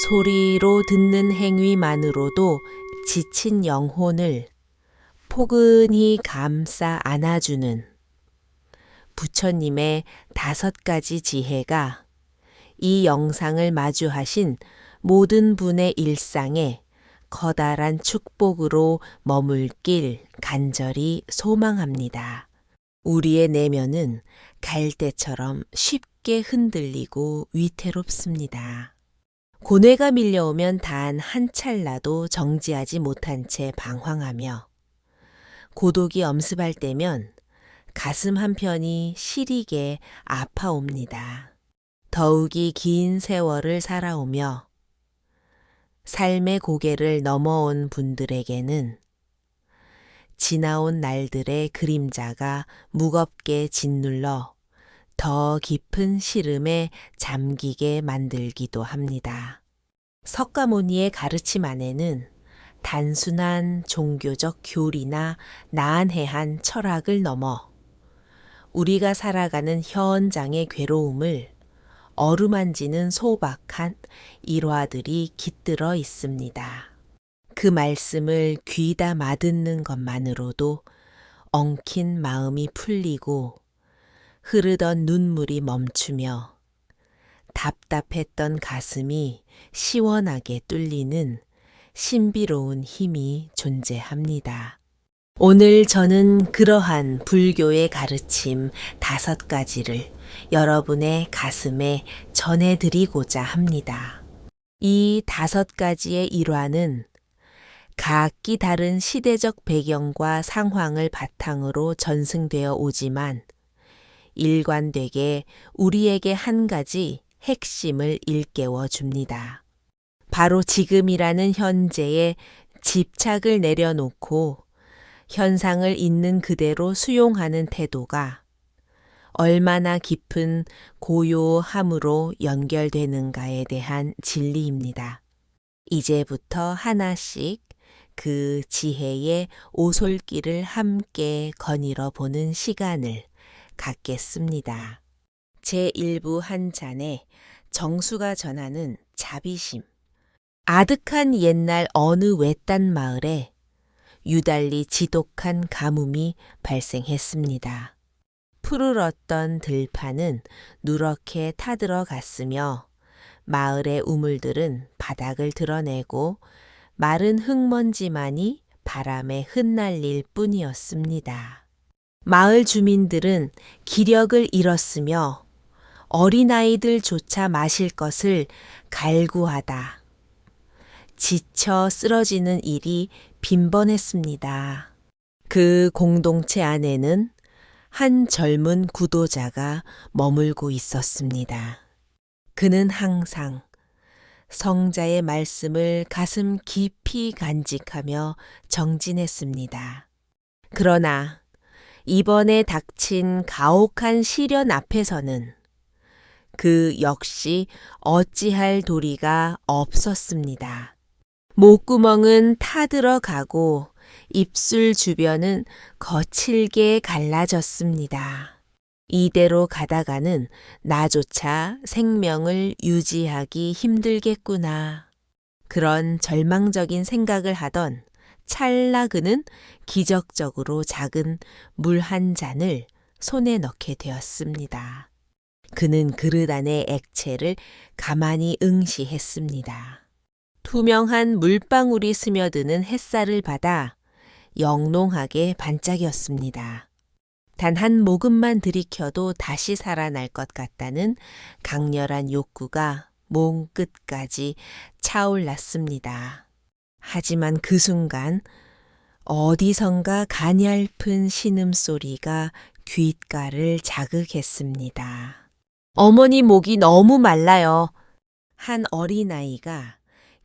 소리로 듣는 행위만으로도 지친 영혼을 포근히 감싸 안아주는 부처님의 5가지 지혜가 이 영상을 마주하신 모든 분의 일상에 커다란 축복으로 머물길 간절히 소망합니다. 우리의 내면은 갈대처럼 쉽게 흔들리고 위태롭습니다. 고뇌가 밀려오면 단 한 찰나도 정지하지 못한 채 방황하며 고독이 엄습할 때면 가슴 한편이 시리게 아파옵니다. 더욱이 긴 세월을 살아오며 삶의 고개를 넘어온 분들에게는 지나온 날들의 그림자가 무겁게 짓눌러 더 깊은 시름에 잠기게 만들기도 합니다. 석가모니의 가르침 안에는 단순한 종교적 교리나 나한해한 철학을 넘어 우리가 살아가는 현장의 괴로움을 어루만지는 소박한 일화들이 깃들어 있습니다. 그 말씀을 귀다 마듣는 것만으로도 엉킨 마음이 풀리고 흐르던 눈물이 멈추며 답답했던 가슴이 시원하게 뚫리는 신비로운 힘이 존재합니다. 오늘 저는 그러한 불교의 가르침 5가지를 여러분의 가슴에 전해드리고자 합니다. 이 5가지의 일화는 각기 다른 시대적 배경과 상황을 바탕으로 전승되어 오지만 일관되게 우리에게 한 가지 핵심을 일깨워 줍니다. 바로 지금이라는 현재에 집착을 내려놓고 현상을 있는 그대로 수용하는 태도가 얼마나 깊은 고요함으로 연결되는가에 대한 진리입니다. 이제부터 하나씩 그 지혜의 오솔길을 함께 거닐어 보는 시간을 갖겠습니다. 제1부 한 잔에 정수가 전하는 자비심. 아득한 옛날 어느 외딴 마을에 유달리 지독한 가뭄이 발생했습니다. 푸르렀던 들판은 누렇게 타들어갔으며 마을의 우물들은 바닥을 드러내고 마른 흙먼지만이 바람에 흩날릴 뿐이었습니다. 마을 주민들은 기력을 잃었으며 어린아이들조차 마실 것을 갈구하다 지쳐 쓰러지는 일이 빈번했습니다. 그 공동체 안에는 한 젊은 구도자가 머물고 있었습니다. 그는 항상 성자의 말씀을 가슴 깊이 간직하며 정진했습니다. 그러나 이번에 닥친 가혹한 시련 앞에서는 그 역시 어찌할 도리가 없었습니다. 목구멍은 타들어가고 입술 주변은 거칠게 갈라졌습니다. 이대로 가다가는 나조차 생명을 유지하기 힘들겠구나. 그런 절망적인 생각을 하던 찰나 그는 기적적으로 작은 물 한 잔을 손에 넣게 되었습니다. 그는 그릇 안의 액체를 가만히 응시했습니다. 투명한 물방울이 스며드는 햇살을 받아 영롱하게 반짝였습니다. 단 한 모금만 들이켜도 다시 살아날 것 같다는 강렬한 욕구가 몸 끝까지 차올랐습니다. 하지만 그 순간 어디선가 가냘픈 신음소리가 귓가를 자극했습니다. 어머니 목이 너무 말라요. 한 어린아이가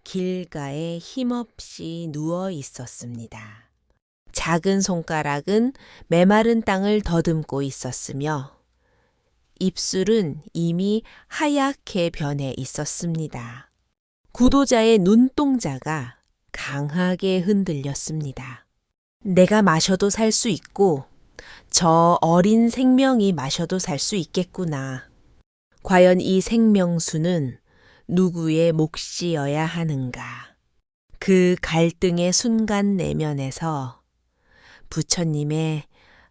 길가에 힘없이 누워 있었습니다. 작은 손가락은 메마른 땅을 더듬고 있었으며 입술은 이미 하얗게 변해 있었습니다. 구도자의 눈동자가 강하게 흔들렸습니다. 내가 마셔도 살 수 있고 저 어린 생명이 마셔도 살 수 있겠구나. 과연 이 생명수는 누구의 몫이어야 하는가. 그 갈등의 순간 내면에서 부처님의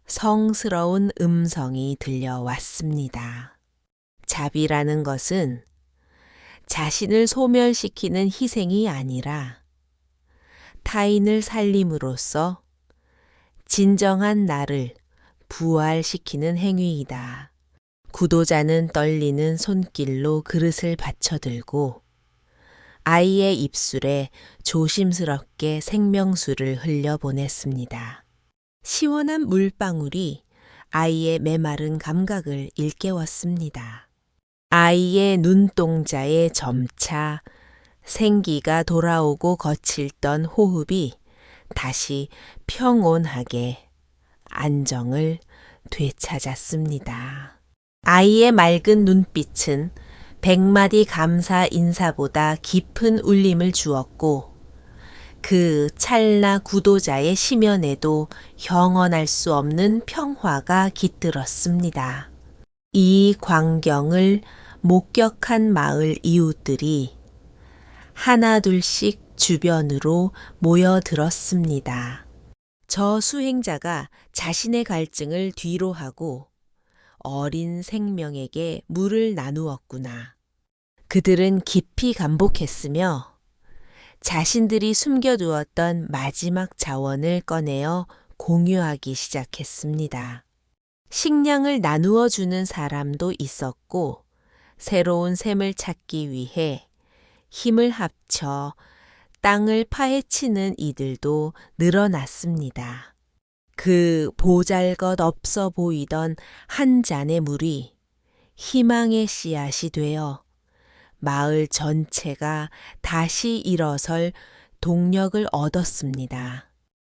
성스러운 음성이 들려왔습니다. 자비라는 것은 자신을 소멸시키는 희생이 아니라 타인을 살림으로써 진정한 나를 부활시키는 행위이다. 구도자는 떨리는 손길로 그릇을 받쳐들고 아이의 입술에 조심스럽게 생명수를 흘려보냈습니다. 시원한 물방울이 아이의 메마른 감각을 일깨웠습니다. 아이의 눈동자에 점차 생기가 돌아오고 거칠던 호흡이 다시 평온하게 안정을 되찾았습니다. 아이의 맑은 눈빛은 100마디 감사 인사보다 깊은 울림을 주었고 그 찰나 구도자의 심연에도 형언할 수 없는 평화가 깃들었습니다. 이 광경을 목격한 마을 이웃들이 하나둘씩 주변으로 모여들었습니다. 저 수행자가 자신의 갈증을 뒤로 하고 어린 생명에게 물을 나누었구나. 그들은 깊이 감복했으며 자신들이 숨겨두었던 마지막 자원을 꺼내어 공유하기 시작했습니다. 식량을 나누어 주는 사람도 있었고 새로운 샘을 찾기 위해 힘을 합쳐 땅을 파헤치는 이들도 늘어났습니다. 그 보잘것 없어 보이던 한 잔의 물이 희망의 씨앗이 되어 마을 전체가 다시 일어설 동력을 얻었습니다.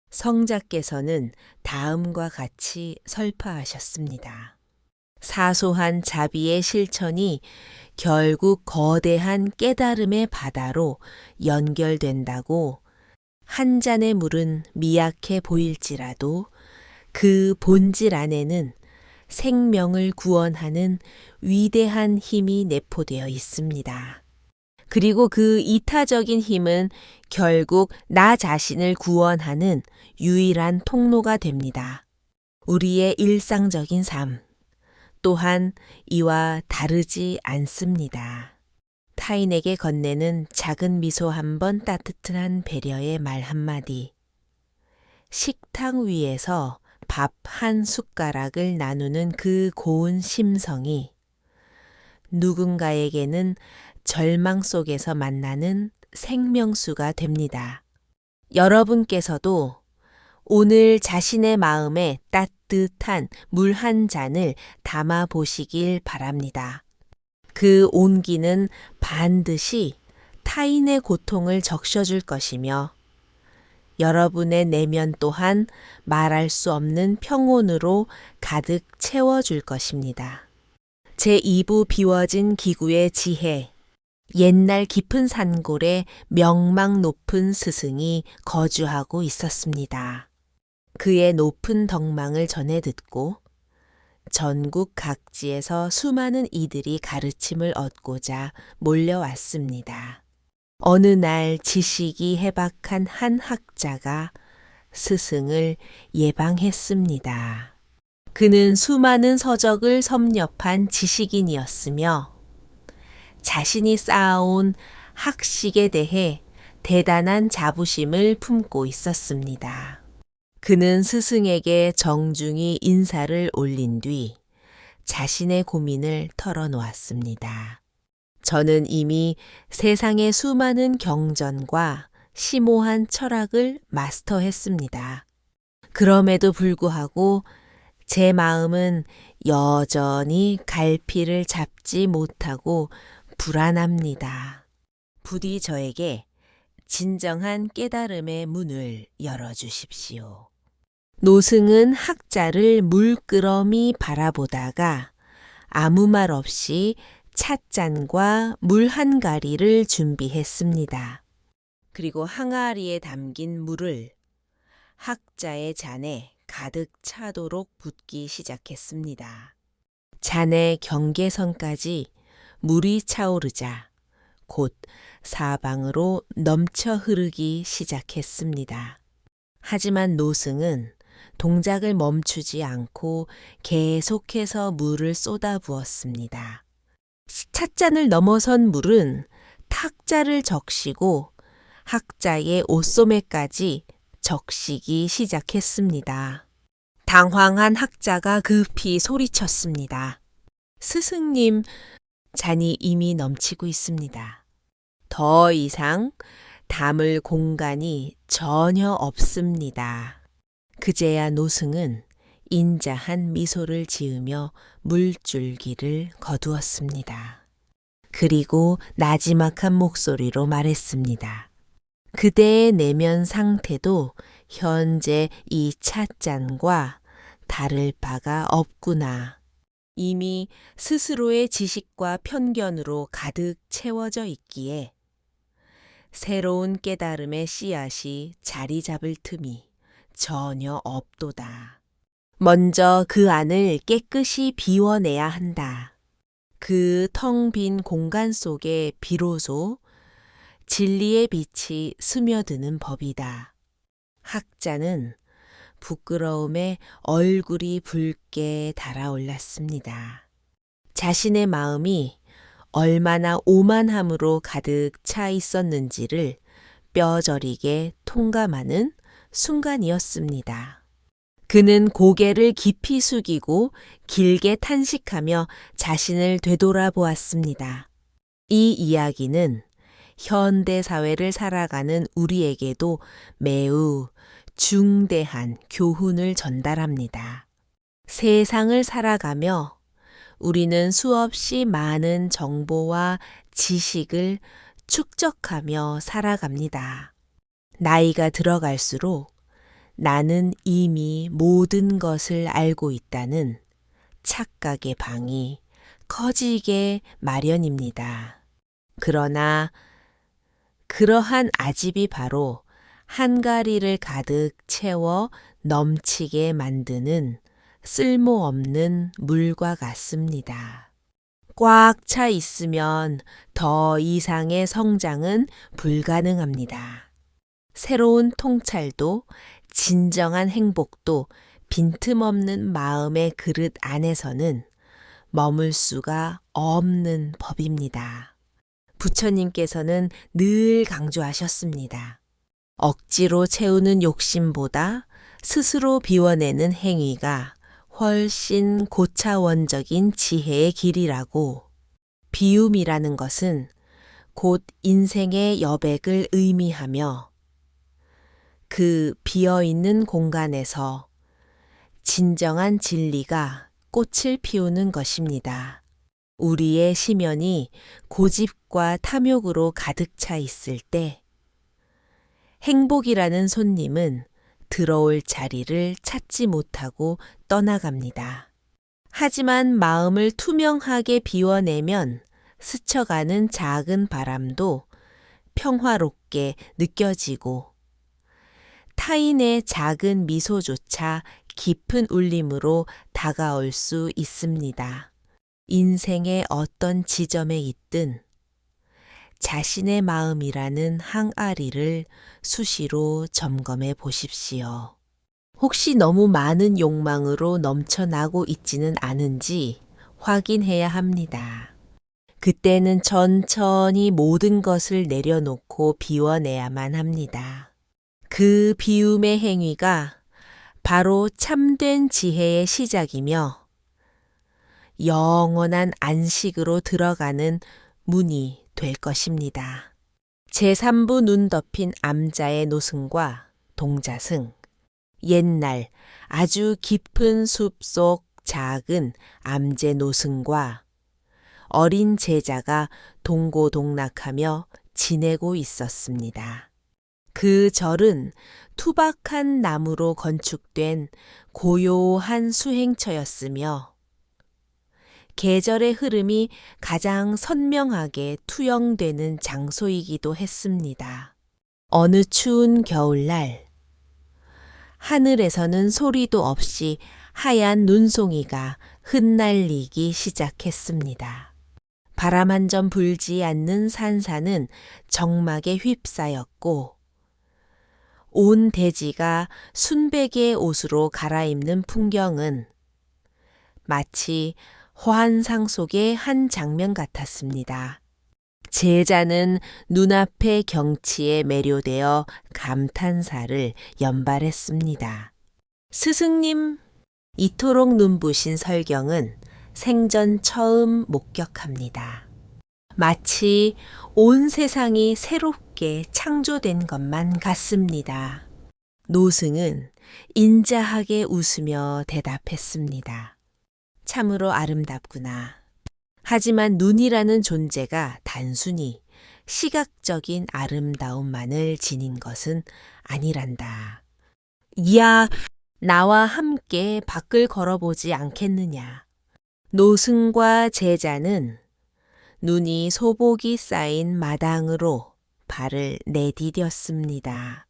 성자께서는 다음과 같이 설파하셨습니다. 사소한 자비의 실천이 결국 거대한 깨달음의 바다로 연결된다고 한 잔의 물은 미약해 보일지라도 그 본질 안에는 생명을 구원하는 위대한 힘이 내포되어 있습니다. 그리고 그 이타적인 힘은 결국 나 자신을 구원하는 유일한 통로가 됩니다. 우리의 일상적인 삶 또한 이와 다르지 않습니다. 타인에게 건네는 작은 미소 한 번, 따뜻한 배려의 말 한마디, 식탁 위에서 밥 한 숟가락을 나누는 그 고운 심성이 누군가에게는 절망 속에서 만나는 생명수가 됩니다. 여러분께서도 오늘 자신의 마음에 따뜻한 물 한 잔을 담아 보시길 바랍니다. 그 온기는 반드시 타인의 고통을 적셔줄 것이며 여러분의 내면 또한 말할 수 없는 평온으로 가득 채워줄 것입니다. 제2부 비워진 기구의 지혜. 옛날 깊은 산골에 명망 높은 스승이 거주하고 있었습니다. 그의 높은 덕망을 전해 듣고 전국 각지에서 수많은 이들이 가르침을 얻고자 몰려왔습니다. 어느 날 지식이 해박한 한 학자가 스승을 예방했습니다. 그는 수많은 서적을 섭렵한 지식인이었으며 자신이 쌓아온 학식에 대해 대단한 자부심을 품고 있었습니다. 그는 스승에게 정중히 인사를 올린 뒤 자신의 고민을 털어놓았습니다. 저는 이미 세상의 수많은 경전과 심오한 철학을 마스터했습니다. 그럼에도 불구하고 제 마음은 여전히 갈피를 잡지 못하고 불안합니다. 부디 저에게 진정한 깨달음의 문을 열어주십시오. 노승은 학자를 물끄러미 바라보다가 아무 말 없이 찻잔과 물 한 가리를 준비했습니다. 그리고 항아리에 담긴 물을 학자의 잔에 가득 차도록 붓기 시작했습니다. 잔의 경계선까지 물이 차오르자 곧 사방으로 넘쳐 흐르기 시작했습니다. 하지만 노승은 동작을 멈추지 않고 계속해서 물을 쏟아부었습니다. 찻잔을 넘어선 물은 탁자를 적시고 학자의 옷소매까지 적시기 시작했습니다. 당황한 학자가 급히 소리쳤습니다. 스승님, 잔이 이미 넘치고 있습니다. 더 이상 담을 공간이 전혀 없습니다. 그제야 노승은 인자한 미소를 지으며 물줄기를 거두었습니다. 그리고 나지막한 목소리로 말했습니다. 그대의 내면 상태도 현재 이 찻잔과 다를 바가 없구나. 이미 스스로의 지식과 편견으로 가득 채워져 있기에 새로운 깨달음의 씨앗이 자리 잡을 틈이 전혀 없도다. 먼저 그 안을 깨끗이 비워내야 한다. 그 텅 빈 공간 속에 비로소 진리의 빛이 스며드는 법이다. 학자는 부끄러움에 얼굴이 붉게 달아올랐습니다. 자신의 마음이 얼마나 오만함으로 가득 차 있었는지를 뼈저리게 통감하는 순간이었습니다. 그는 고개를 깊이 숙이고 길게 탄식하며 자신을 되돌아보았습니다. 이 이야기는 현대 사회를 살아가는 우리에게도 매우 중대한 교훈을 전달합니다. 세상을 살아가며 우리는 수없이 많은 정보와 지식을 축적하며 살아갑니다. 나이가 들어갈수록 나는 이미 모든 것을 알고 있다는 착각의 방이 커지게 마련입니다. 그러나 그러한 아집이 바로 한가리를 가득 채워 넘치게 만드는 쓸모없는 물과 같습니다. 꽉 차 있으면 더 이상의 성장은 불가능합니다. 새로운 통찰도 진정한 행복도 빈틈없는 마음의 그릇 안에서는 머물 수가 없는 법입니다. 부처님께서는 늘 강조하셨습니다. 억지로 채우는 욕심보다 스스로 비워내는 행위가 훨씬 고차원적인 지혜의 길이라고. 비움이라는 것은 곧 인생의 여백을 의미하며 그 비어있는 공간에서 진정한 진리가 꽃을 피우는 것입니다. 우리의 심연이 고집과 탐욕으로 가득 차 있을 때 행복이라는 손님은 들어올 자리를 찾지 못하고 떠나갑니다. 하지만 마음을 투명하게 비워내면 스쳐가는 작은 바람도 평화롭게 느껴지고 타인의 작은 미소조차 깊은 울림으로 다가올 수 있습니다. 인생의 어떤 지점에 있든 자신의 마음이라는 항아리를 수시로 점검해 보십시오. 혹시 너무 많은 욕망으로 넘쳐나고 있지는 않은지 확인해야 합니다. 그때는 천천히 모든 것을 내려놓고 비워내야만 합니다. 그 비움의 행위가 바로 참된 지혜의 시작이며 영원한 안식으로 들어가는 문이 될 것입니다. 제3부 눈 덮인 암자의 노승과 동자승, 옛날 아주 깊은 숲속 작은 암제 노승과 어린 제자가 동고동락하며 지내고 있었습니다. 그 절은 투박한 나무로 건축된 고요한 수행처였으며 계절의 흐름이 가장 선명하게 투영되는 장소이기도 했습니다. 어느 추운 겨울날 하늘에서는 소리도 없이 하얀 눈송이가 흩날리기 시작했습니다. 바람 한 점 불지 않는 산사는 적막에 휩싸였고 온 대지가 순백의 옷으로 갈아입는 풍경은 마치 환상 속의 한 장면 같았습니다. 제자는 눈앞의 경치에 매료되어 감탄사를 연발했습니다. 스승님, 이토록 눈부신 설경은 생전 처음 목격합니다. 마치 온 세상이 새롭게 창조된 것만 같습니다. 노승은 인자하게 웃으며 대답했습니다. 참으로 아름답구나. 하지만 눈이라는 존재가 단순히 시각적인 아름다움만을 지닌 것은 아니란다. 야, 나와 함께 밖을 걸어보지 않겠느냐. 노승과 제자는 눈이 소복이 쌓인 마당으로 발을 내디뎠습니다.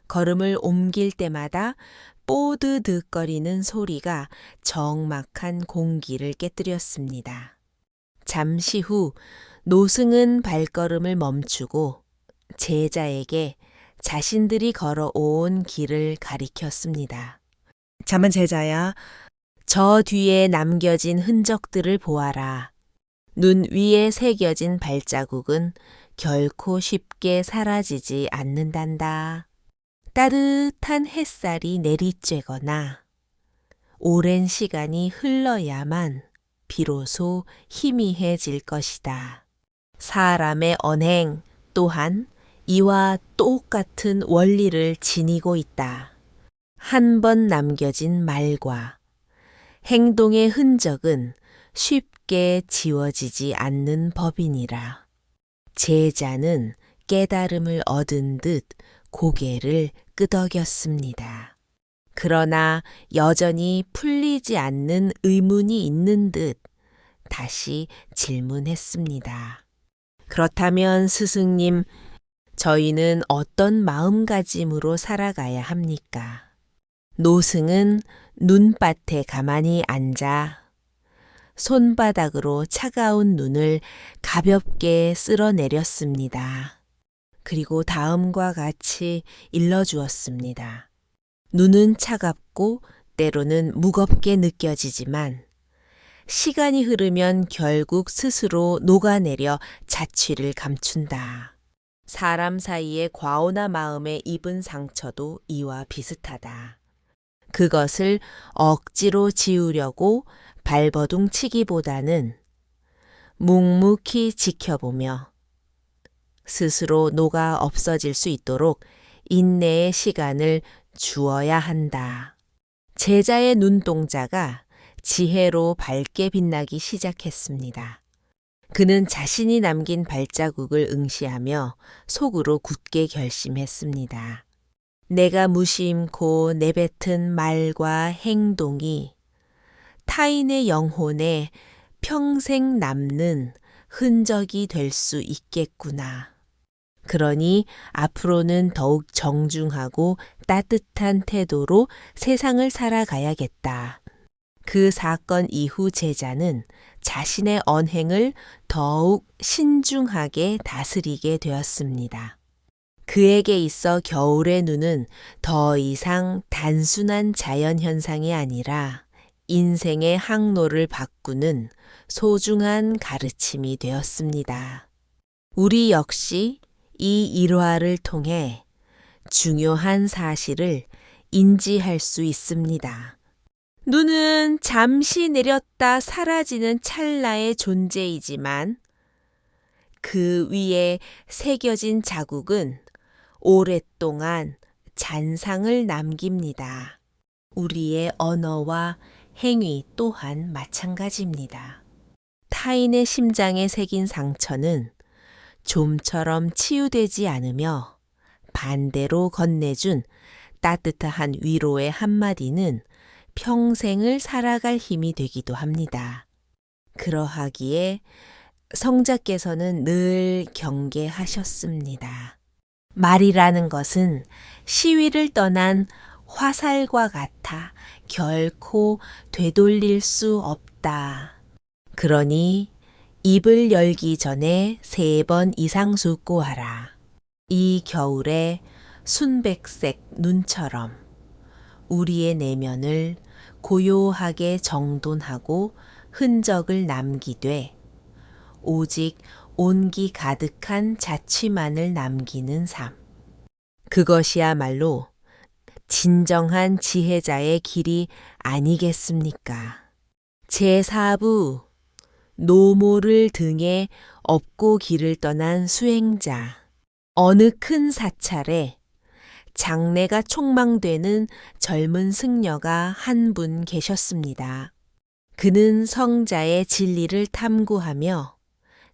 걸음을 옮길 때마다 뽀드득거리는 소리가 적막한 공기를 깨뜨렸습니다. 잠시 후 노승은 발걸음을 멈추고 제자에게 자신들이 걸어온 길을 가리켰습니다. 잠은 제자야, 저 뒤에 남겨진 흔적들을 보아라. 눈 위에 새겨진 발자국은 결코 쉽게 사라지지 않는단다. 따뜻한 햇살이 내리쬐거나 오랜 시간이 흘러야만 비로소 희미해질 것이다. 사람의 언행 또한 이와 똑같은 원리를 지니고 있다. 한 번 남겨진 말과 행동의 흔적은 쉽게 지워지지 않는 법이니라. 제자는 깨달음을 얻은 듯 고개를 끄덕였습니다. 그러나 여전히 풀리지 않는 의문이 있는 듯 다시 질문했습니다. 그렇다면 스승님, 저희는 어떤 마음가짐으로 살아가야 합니까? 노승은 눈밭에 가만히 앉아 손바닥으로 차가운 눈을 가볍게 쓸어내렸습니다. 그리고 다음과 같이 일러주었습니다. 눈은 차갑고 때로는 무겁게 느껴지지만 시간이 흐르면 결국 스스로 녹아내려 자취를 감춘다. 사람 사이의 과오나 마음에 입은 상처도 이와 비슷하다. 그것을 억지로 지우려고 발버둥 치기보다는 묵묵히 지켜보며 스스로 녹아 없어질 수 있도록 인내의 시간을 주어야 한다. 제자의 눈동자가 지혜로 밝게 빛나기 시작했습니다. 그는 자신이 남긴 발자국을 응시하며 속으로 굳게 결심했습니다. 내가 무심코 내뱉은 말과 행동이 타인의 영혼에 평생 남는 흔적이 될 수 있겠구나. 그러니 앞으로는 더욱 정중하고 따뜻한 태도로 세상을 살아가야겠다. 그 사건 이후 제자는 자신의 언행을 더욱 신중하게 다스리게 되었습니다. 그에게 있어 겨울의 눈은 더 이상 단순한 자연현상이 아니라 인생의 항로를 바꾸는 소중한 가르침이 되었습니다. 우리 역시 이 일화를 통해 중요한 사실을 인지할 수 있습니다. 눈은 잠시 내렸다 사라지는 찰나의 존재이지만 그 위에 새겨진 자국은 오랫동안 잔상을 남깁니다. 우리의 언어와 행위 또한 마찬가지입니다. 타인의 심장에 새긴 상처는 좀처럼 치유되지 않으며 반대로 건네준 따뜻한 위로의 한마디는 평생을 살아갈 힘이 되기도 합니다. 그러하기에 성자께서는 늘 경계하셨습니다. 말이라는 것은 시위를 떠난 화살과 같아 결코 되돌릴 수 없다. 그러니 입을 열기 전에 3번 이상 숫고하라. 이 겨울에 순백색 눈처럼 우리의 내면을 고요하게 정돈하고 흔적을 남기되 오직 온기 가득한 자취만을 남기는 삶. 그것이야말로 진정한 지혜자의 길이 아니겠습니까? 제4부 노모를 등에 업고 길을 떠난 수행자. 어느 큰 사찰에 장래가 촉망되는 젊은 승려가 한 분 계셨습니다. 그는 성자의 진리를 탐구하며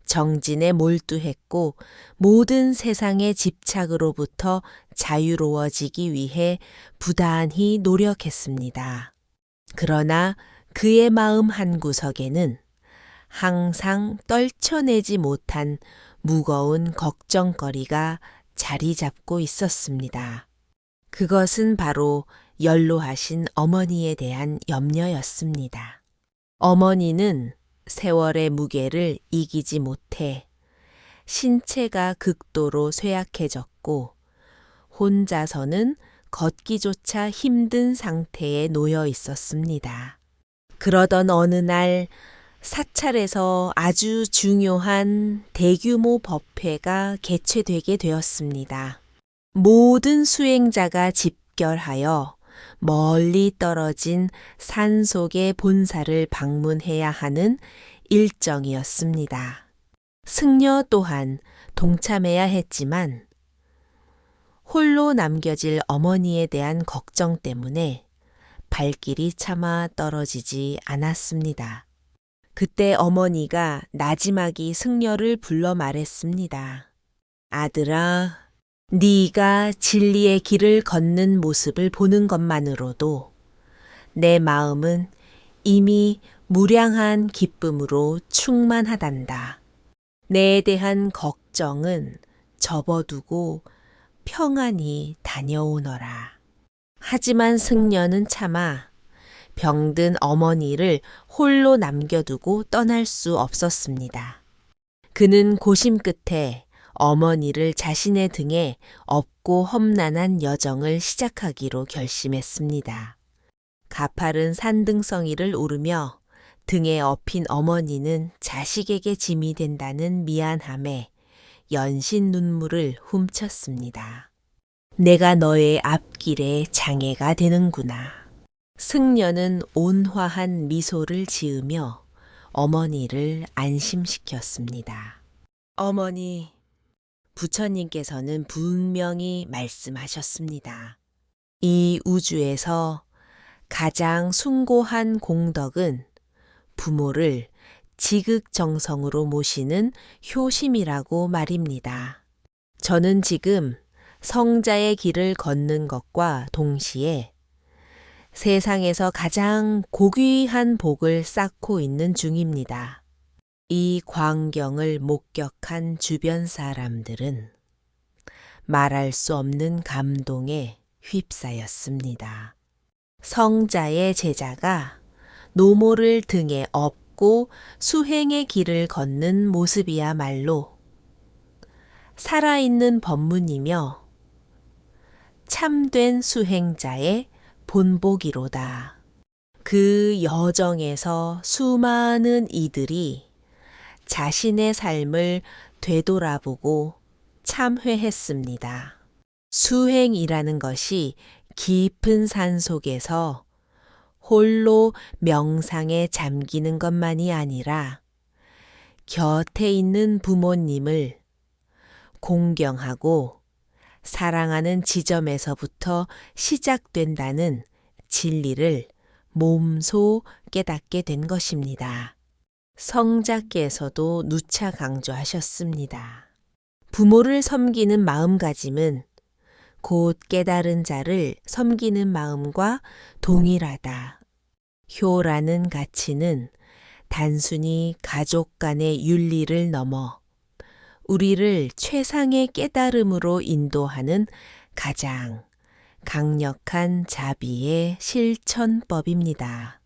정진에 몰두했고 모든 세상의 집착으로부터 자유로워지기 위해 부단히 노력했습니다. 그러나 그의 마음 한구석에는 항상 떨쳐내지 못한 무거운 걱정거리가 자리 잡고 있었습니다. 그것은 바로 연로하신 어머니에 대한 염려였습니다. 어머니는 세월의 무게를 이기지 못해 신체가 극도로 쇠약해졌고 혼자서는 걷기조차 힘든 상태에 놓여 있었습니다. 그러던 어느 날 사찰에서 아주 중요한 대규모 법회가 개최되게 되었습니다. 모든 수행자가 집결하여 멀리 떨어진 산속의 본사를 방문해야 하는 일정이었습니다. 승려 또한 동참해야 했지만 홀로 남겨질 어머니에 대한 걱정 때문에 발길이 차마 떨어지지 않았습니다. 그때 어머니가 나지막이 승려를 불러 말했습니다. 아들아, 네가 진리의 길을 걷는 모습을 보는 것만으로도 내 마음은 이미 무량한 기쁨으로 충만하단다. 내에 대한 걱정은 접어두고 평안히 다녀오너라. 하지만 승려는 차마 병든 어머니를 홀로 남겨두고 떠날 수 없었습니다. 그는 고심 끝에 어머니를 자신의 등에 업고 험난한 여정을 시작하기로 결심했습니다. 가파른 산등성이를 오르며 등에 업힌 어머니는 자식에게 짐이 된다는 미안함에 연신 눈물을 훔쳤습니다. 내가 너의 앞길에 장애가 되는구나. 승려는 온화한 미소를 지으며 어머니를 안심시켰습니다. 어머니, 부처님께서는 분명히 말씀하셨습니다. 이 우주에서 가장 숭고한 공덕은 부모를 지극정성으로 모시는 효심이라고 말입니다. 저는 지금 성자의 길을 걷는 것과 동시에 세상에서 가장 고귀한 복을 쌓고 있는 중입니다. 이 광경을 목격한 주변 사람들은 말할 수 없는 감동에 휩싸였습니다. 성자의 제자가 노모를 등에 업고 수행의 길을 걷는 모습이야말로 살아있는 법문이며 참된 수행자의 본보기로다. 그 여정에서 수많은 이들이 자신의 삶을 되돌아보고 참회했습니다. 수행이라는 것이 깊은 산 속에서 홀로 명상에 잠기는 것만이 아니라 곁에 있는 부모님을 공경하고 사랑하는 지점에서부터 시작된다는 진리를 몸소 깨닫게 된 것입니다. 성자께서도 누차 강조하셨습니다. 부모를 섬기는 마음가짐은 곧 깨달은 자를 섬기는 마음과 동일하다. 효라는 가치는 단순히 가족 간의 윤리를 넘어 우리를 최상의 깨달음으로 인도하는 가장 강력한 자비의 실천법입니다.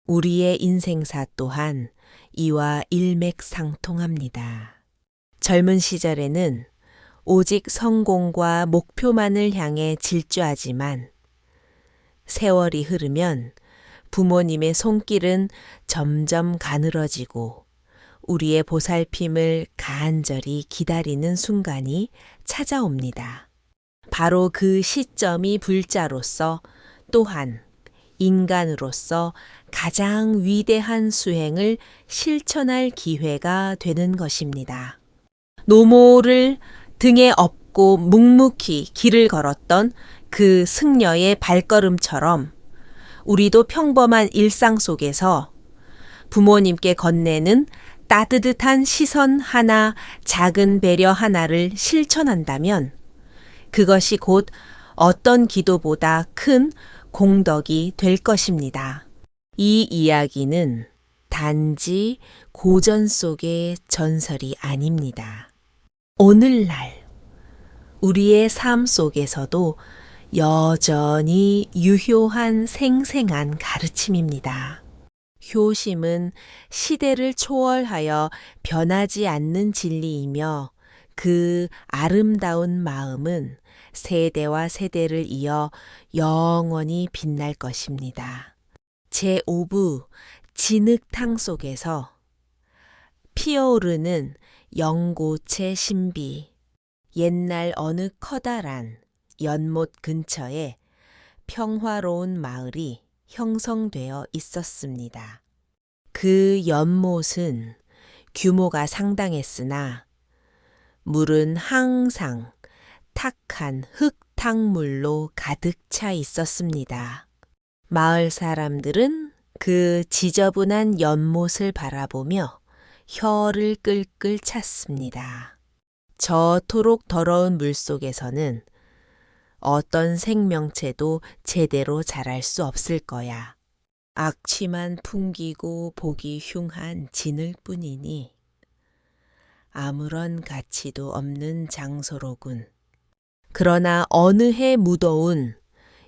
우리의 인생사 또한 이와 일맥상통합니다. 젊은 시절에는 오직 성공과 목표만을 향해 질주하지만 세월이 흐르면 부모님의 손길은 점점 가늘어지고 우리의 보살핌을 간절히 기다리는 순간이 찾아옵니다. 바로 그 시점이 불자로서 또한 인간으로서 가장 위대한 수행을 실천할 기회가 되는 것입니다. 노모를 등에 업고 묵묵히 길을 걸었던 그 승려의 발걸음처럼 우리도 평범한 일상 속에서 부모님께 건네는 따뜻한 시선 하나, 작은 배려 하나를 실천한다면 그것이 곧 어떤 기도보다 큰 공덕이 될 것입니다. 이 이야기는 단지 고전 속의 전설이 아닙니다. 오늘날 우리의 삶 속에서도 여전히 유효한 생생한 가르침입니다. 효심은 시대를 초월하여 변하지 않는 진리이며 그 아름다운 마음은 세대와 세대를 이어 영원히 빛날 것입니다. 제5부 진흙탕 속에서 피어오르는 연고체 신비, 옛날 어느 커다란 연못 근처에 평화로운 마을이 형성되어 있었습니다. 그 연못은 규모가 상당했으나 물은 항상 탁한 흙탕물로 가득 차 있었습니다. 마을 사람들은 그 지저분한 연못을 바라보며 혀를 끌끌 찼습니다. 저토록 더러운 물 속에서는 어떤 생명체도 제대로 자랄 수 없을 거야. 악취만 풍기고 보기 흉한 진흙뿐이니 아무런 가치도 없는 장소로군. 그러나 어느 해 무더운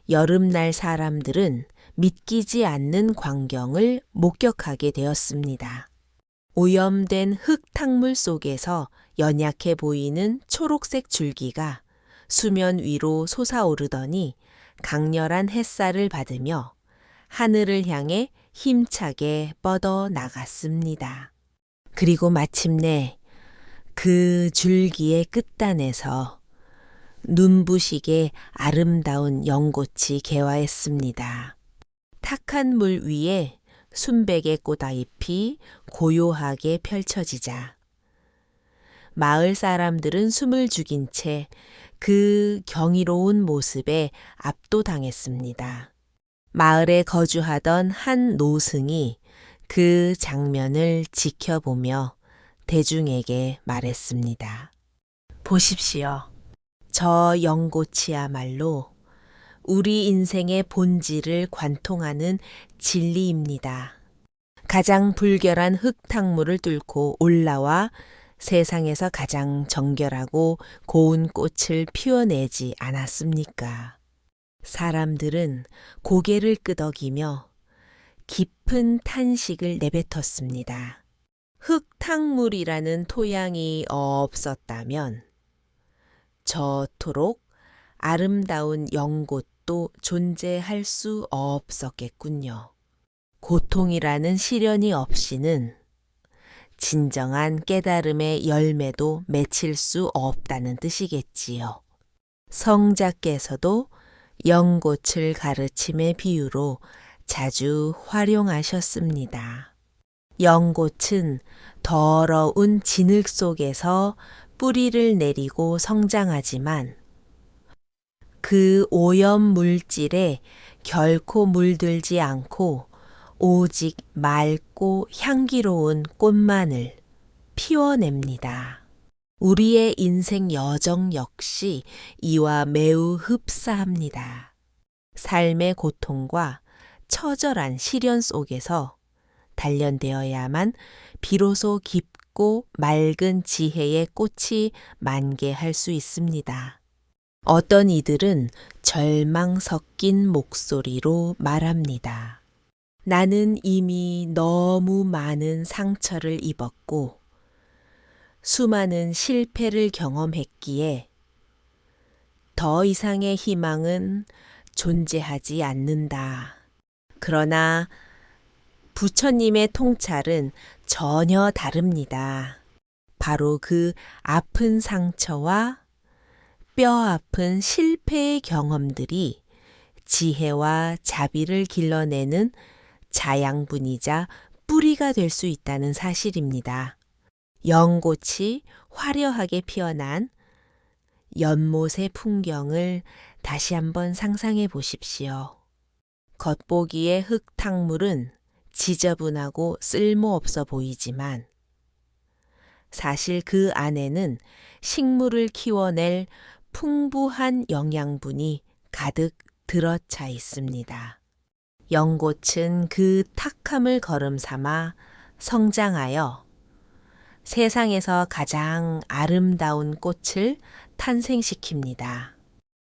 여름날 사람들은 믿기지 않는 광경을 목격하게 되었습니다. 오염된 흙탕물 속에서 연약해 보이는 초록색 줄기가 수면 위로 솟아오르더니 강렬한 햇살을 받으며 하늘을 향해 힘차게 뻗어 나갔습니다. 그리고 마침내 그 줄기의 끝단에서 눈부시게 아름다운 연꽃이 개화했습니다. 탁한 물 위에 순백의 꽃잎이 고요하게 펼쳐지자 마을 사람들은 숨을 죽인 채 그 경이로운 모습에 압도당했습니다. 마을에 거주하던 한 노승이 그 장면을 지켜보며 대중에게 말했습니다. 보십시오. 저 연꽃이야말로 우리 인생의 본질을 관통하는 진리입니다. 가장 불결한 흙탕물을 뚫고 올라와 세상에서 가장 정결하고 고운 꽃을 피워내지 않았습니까? 사람들은 고개를 끄덕이며 깊은 탄식을 내뱉었습니다. 흙탕물이라는 토양이 없었다면 저토록 아름다운 연꽃도 존재할 수 없었겠군요. 고통이라는 시련이 없이는 진정한 깨달음의 열매도 맺힐 수 없다는 뜻이겠지요. 성자께서도 연꽃을 가르침의 비유로 자주 활용하셨습니다. 연꽃은 더러운 진흙 속에서 뿌리를 내리고 성장하지만 그 오염 물질에 결코 물들지 않고 오직 맑고 향기로운 꽃만을 피워냅니다. 우리의 인생 여정 역시 이와 매우 흡사합니다. 삶의 고통과 처절한 시련 속에서 단련되어야만 비로소 깊고 맑은 지혜의 꽃이 만개할 수 있습니다. 어떤 이들은 절망 섞인 목소리로 말합니다. 나는 이미 너무 많은 상처를 입었고 수많은 실패를 경험했기에 더 이상의 희망은 존재하지 않는다. 그러나 부처님의 통찰은 전혀 다릅니다. 바로 그 아픈 상처와 뼈 아픈 실패의 경험들이 지혜와 자비를 길러내는 자양분이자 뿌리가 될 수 있다는 사실입니다. 연꽃이 화려하게 피어난 연못의 풍경을 다시 한번 상상해 보십시오. 겉보기에 흙탕물은 지저분하고 쓸모없어 보이지만 사실 그 안에는 식물을 키워낼 풍부한 영양분이 가득 들어차 있습니다. 연꽃은 그 탁함을 걸음 삼아 성장하여 세상에서 가장 아름다운 꽃을 탄생시킵니다.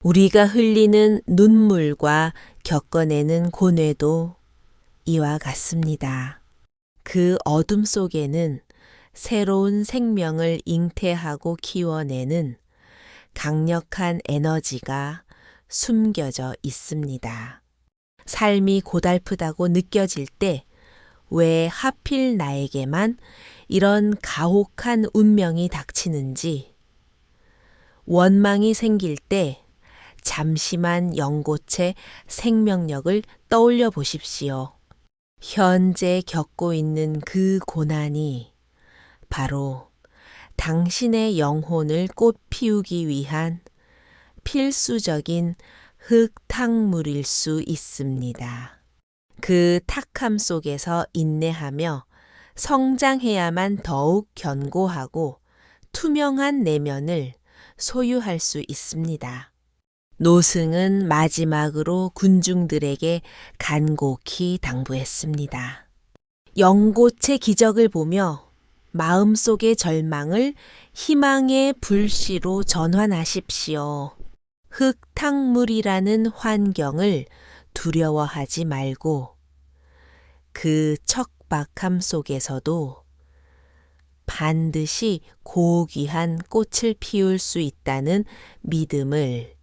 우리가 흘리는 눈물과 겪어내는 고뇌도 이와 같습니다. 그 어둠 속에는 새로운 생명을 잉태하고 키워내는 강력한 에너지가 숨겨져 있습니다. 삶이 고달프다고 느껴질 때 왜 하필 나에게만 이런 가혹한 운명이 닥치는지, 원망이 생길 때 잠시만 연꽃의 생명력을 떠올려 보십시오. 현재 겪고 있는 그 고난이 바로 당신의 영혼을 꽃 피우기 위한 필수적인 흙탕물일 수 있습니다. 그 탁함 속에서 인내하며 성장해야만 더욱 견고하고 투명한 내면을 소유할 수 있습니다. 노승은 마지막으로 군중들에게 간곡히 당부했습니다. 연꽃의 기적을 보며 마음속의 절망을 희망의 불씨로 전환하십시오. 흙탕물이라는 환경을 두려워하지 말고 그 척박함 속에서도 반드시 고귀한 꽃을 피울 수 있다는 믿음을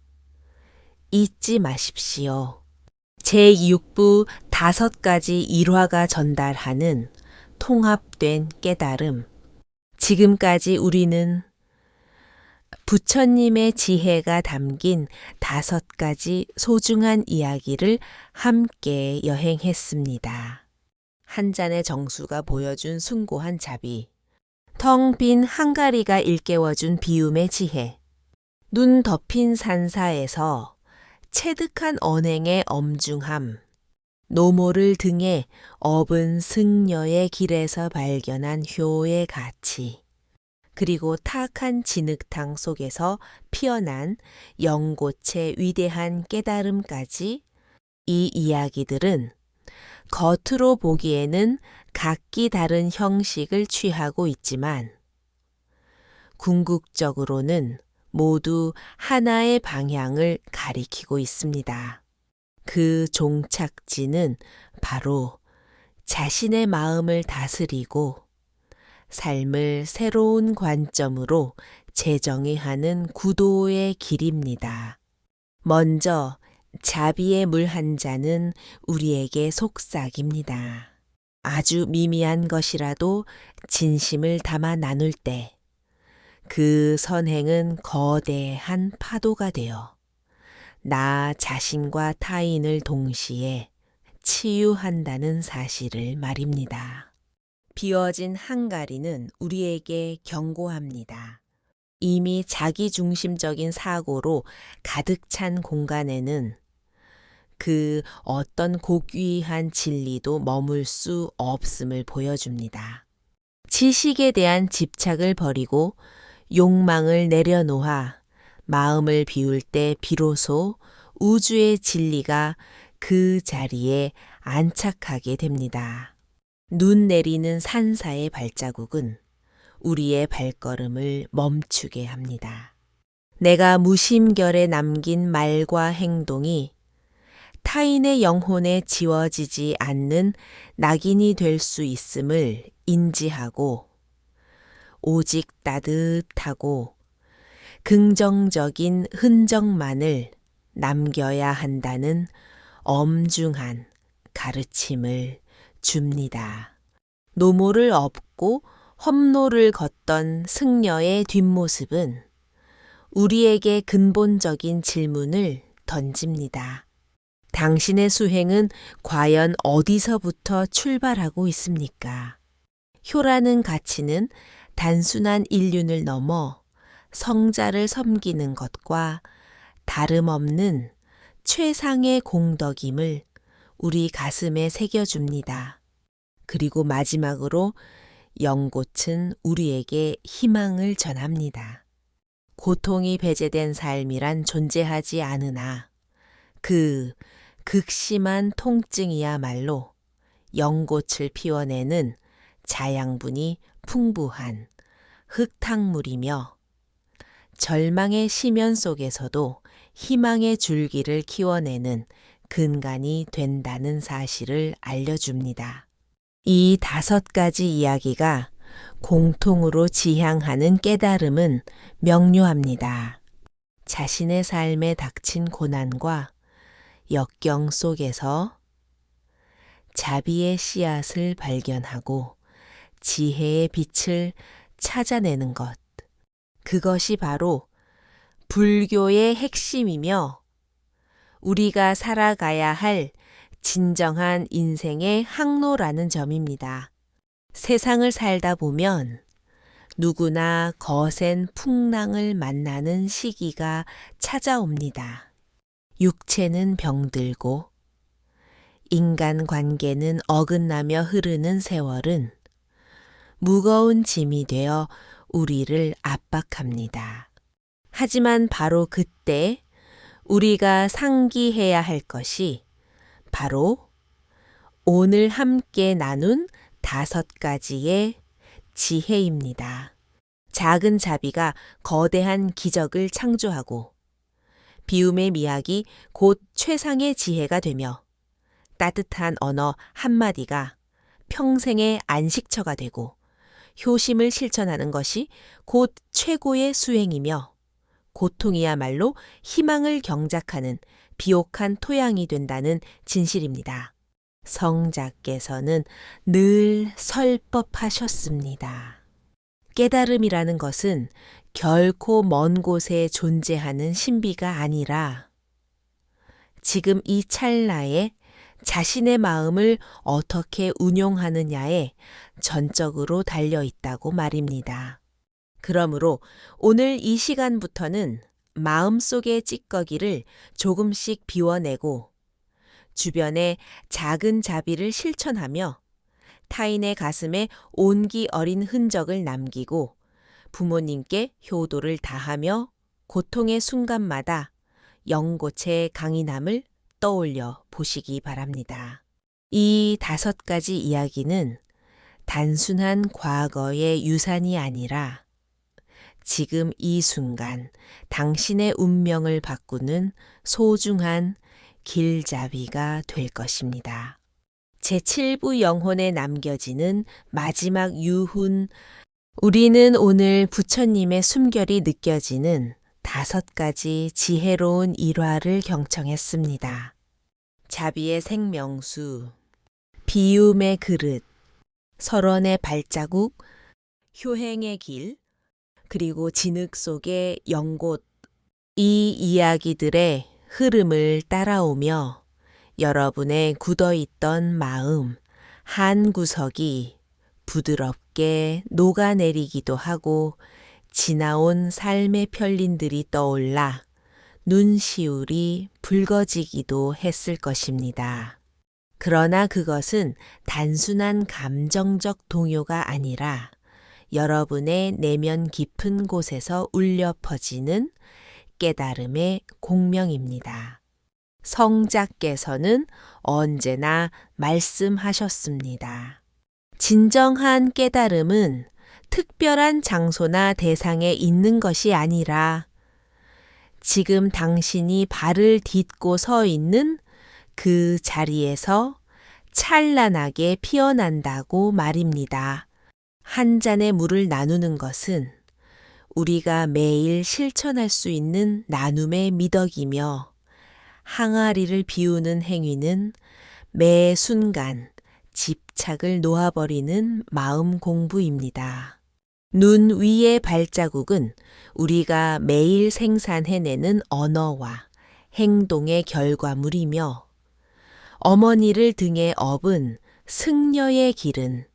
잊지 마십시오. 제6부 5가지 일화가 전달하는 통합된 깨달음. 지금까지 우리는 부처님의 지혜가 담긴 5가지 소중한 이야기를 함께 여행했습니다. 한 잔의 정수가 보여준 숭고한 자비, 텅 빈 항아리가 일깨워준 비움의 지혜, 눈 덮인 산사에서 체득한 언행의 엄중함, 노모를 등에 업은 승려의 길에서 발견한 효의 가치, 그리고 탁한 진흙탕 속에서 피어난 연꽃의 위대한 깨달음까지, 이 이야기들은 겉으로 보기에는 각기 다른 형식을 취하고 있지만 궁극적으로는 모두 하나의 방향을 가리키고 있습니다. 그 종착지는 바로 자신의 마음을 다스리고 삶을 새로운 관점으로 재정의하는 구도의 길입니다. 먼저 자비의 물 한 잔은 우리에게 속삭입니다. 아주 미미한 것이라도 진심을 담아 나눌 때 그 선행은 거대한 파도가 되어 나 자신과 타인을 동시에 치유한다는 사실을 말입니다. 비워진 항아리는 우리에게 경고합니다. 이미 자기중심적인 사고로 가득 찬 공간에는 그 어떤 고귀한 진리도 머물 수 없음을 보여줍니다. 지식에 대한 집착을 버리고 욕망을 내려놓아 마음을 비울 때 비로소 우주의 진리가 그 자리에 안착하게 됩니다. 눈 내리는 산사의 발자국은 우리의 발걸음을 멈추게 합니다. 내가 무심결에 남긴 말과 행동이 타인의 영혼에 지워지지 않는 낙인이 될 수 있음을 인지하고 오직 따뜻하고 긍정적인 흔적만을 남겨야 한다는 엄중한 가르침을 줍니다. 노모를 업고 험로를 걷던 승려의 뒷모습은 우리에게 근본적인 질문을 던집니다. 당신의 수행은 과연 어디서부터 출발하고 있습니까? 효라는 가치는 단순한 인륜을 넘어 성자를 섬기는 것과 다름없는 최상의 공덕임을 우리 가슴에 새겨줍니다. 그리고 마지막으로 영꽃은 우리에게 희망을 전합니다. 고통이 배제된 삶이란 존재하지 않으나 그 극심한 통증이야말로 영꽃을 피워내는 자양분이 풍부한 흙탕물이며 절망의 심연 속에서도 희망의 줄기를 키워내는 근간이 된다는 사실을 알려줍니다. 이 5가지 이야기가 공통으로 지향하는 깨달음은 명료합니다. 자신의 삶에 닥친 고난과 역경 속에서 자비의 씨앗을 발견하고 지혜의 빛을 찾아내는 것. 그것이 바로 불교의 핵심이며 우리가 살아가야 할 진정한 인생의 항로라는 점입니다. 세상을 살다 보면 누구나 거센 풍랑을 만나는 시기가 찾아옵니다. 육체는 병들고 인간관계는 어긋나며 흐르는 세월은 무거운 짐이 되어 우리를 압박합니다. 하지만 바로 그때 우리가 상기해야 할 것이 바로 오늘 함께 나눈 5가지의 지혜입니다. 작은 자비가 거대한 기적을 창조하고 비움의 미학이 곧 최상의 지혜가 되며 따뜻한 언어 한마디가 평생의 안식처가 되고 효심을 실천하는 것이 곧 최고의 수행이며 고통이야말로 희망을 경작하는 비옥한 토양이 된다는 진실입니다. 성자께서는 늘 설법하셨습니다. 깨달음이라는 것은 결코 먼 곳에 존재하는 신비가 아니라 지금 이 찰나에 자신의 마음을 어떻게 운용하느냐에 전적으로 달려 있다고 말입니다. 그러므로 오늘 이 시간부터는 마음속의 찌꺼기를 조금씩 비워내고 주변에 작은 자비를 실천하며 타인의 가슴에 온기 어린 흔적을 남기고 부모님께 효도를 다하며 고통의 순간마다 영고체의 강인함을 떠올려 보시기 바랍니다. 이 5가지 이야기는 단순한 과거의 유산이 아니라 지금 이 순간 당신의 운명을 바꾸는 소중한 길잡이가 될 것입니다. 제7부 영혼에 남겨지는 마지막 유훈, 우리는 오늘 부처님의 숨결이 느껴지는 5가지 지혜로운 일화를 경청했습니다. 자비의 생명수, 비움의 그릇, 설원의 발자국, 효행의 길, 그리고 진흙 속의 연곶. 이 이야기들의 흐름을 따라오며 여러분의 굳어있던 마음 한 구석이 부드럽게 녹아내리기도 하고 지나온 삶의 편린들이 떠올라 눈시울이 붉어지기도 했을 것입니다. 그러나 그것은 단순한 감정적 동요가 아니라 여러분의 내면 깊은 곳에서 울려 퍼지는 깨달음의 공명입니다. 성자께서는 언제나 말씀하셨습니다. 진정한 깨달음은 특별한 장소나 대상에 있는 것이 아니라 지금 당신이 발을 딛고 서 있는 그 자리에서 찬란하게 피어난다고 말입니다. 한 잔의 물을 나누는 것은 우리가 매일 실천할 수 있는 나눔의 미덕이며 항아리를 비우는 행위는 매 순간 집착을 놓아버리는 마음 공부입니다. 눈 위의 발자국은 우리가 매일 생산해내는 언어와 행동의 결과물이며 어머니를 등에 업은 승려의 길은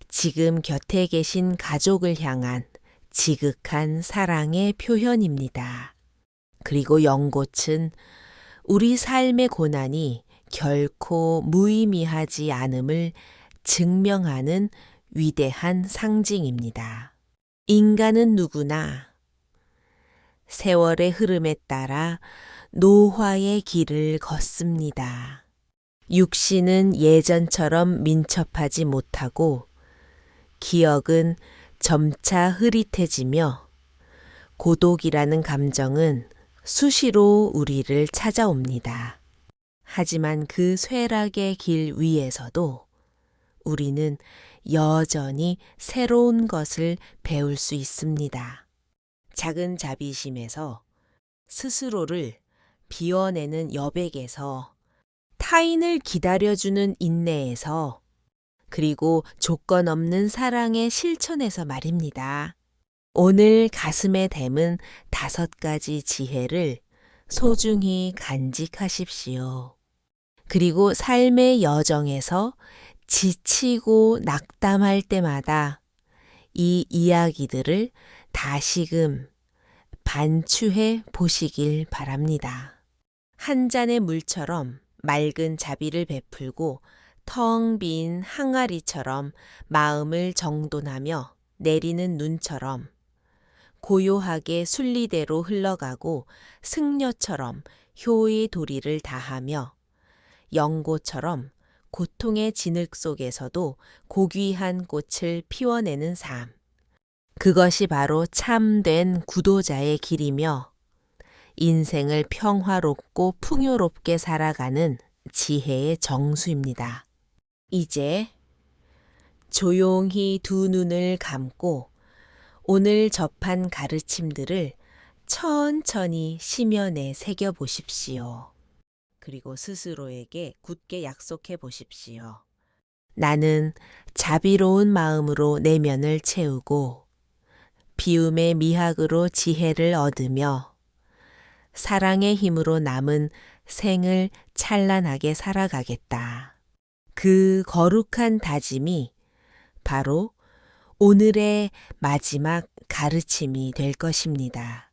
지금 곁에 계신 가족을 향한 지극한 사랑의 표현입니다. 그리고 연꽃은 우리 삶의 고난이 결코 무의미하지 않음을 증명하는 위대한 상징입니다. 인간은 누구나 세월의 흐름에 따라 노화의 길을 걷습니다. 육신은 예전처럼 민첩하지 못하고 기억은 점차 흐릿해지며 고독이라는 감정은 수시로 우리를 찾아옵니다. 하지만 그 쇠락의 길 위에서도 우리는 여전히 새로운 것을 배울 수 있습니다. 작은 자비심에서 스스로를 비워내는 여백에서 타인을 기다려주는 인내에서 그리고 조건 없는 사랑의 실천에서 말입니다. 오늘 가슴에 댐은 5가지 지혜를 소중히 간직하십시오. 그리고 삶의 여정에서 지치고 낙담할 때마다 이 이야기들을 다시금 반추해 보시길 바랍니다. 한 잔의 물처럼 맑은 자비를 베풀고 텅 빈 항아리처럼 마음을 정돈하며 내리는 눈처럼 고요하게 순리대로 흘러가고 승려처럼 효의 도리를 다하며 연고처럼 고통의 진흙 속에서도 고귀한 꽃을 피워내는 삶. 그것이 바로 참된 구도자의 길이며 인생을 평화롭고 풍요롭게 살아가는 지혜의 정수입니다. 이제 조용히 두 눈을 감고 오늘 접한 가르침들을 천천히 심연에 새겨보십시오. 그리고 스스로에게 굳게 약속해 보십시오. 나는 자비로운 마음으로 내면을 채우고 비움의 미학으로 지혜를 얻으며 사랑의 힘으로 남은 생을 찬란하게 살아가겠다. 그 거룩한 다짐이 바로 오늘의 마지막 가르침이 될 것입니다.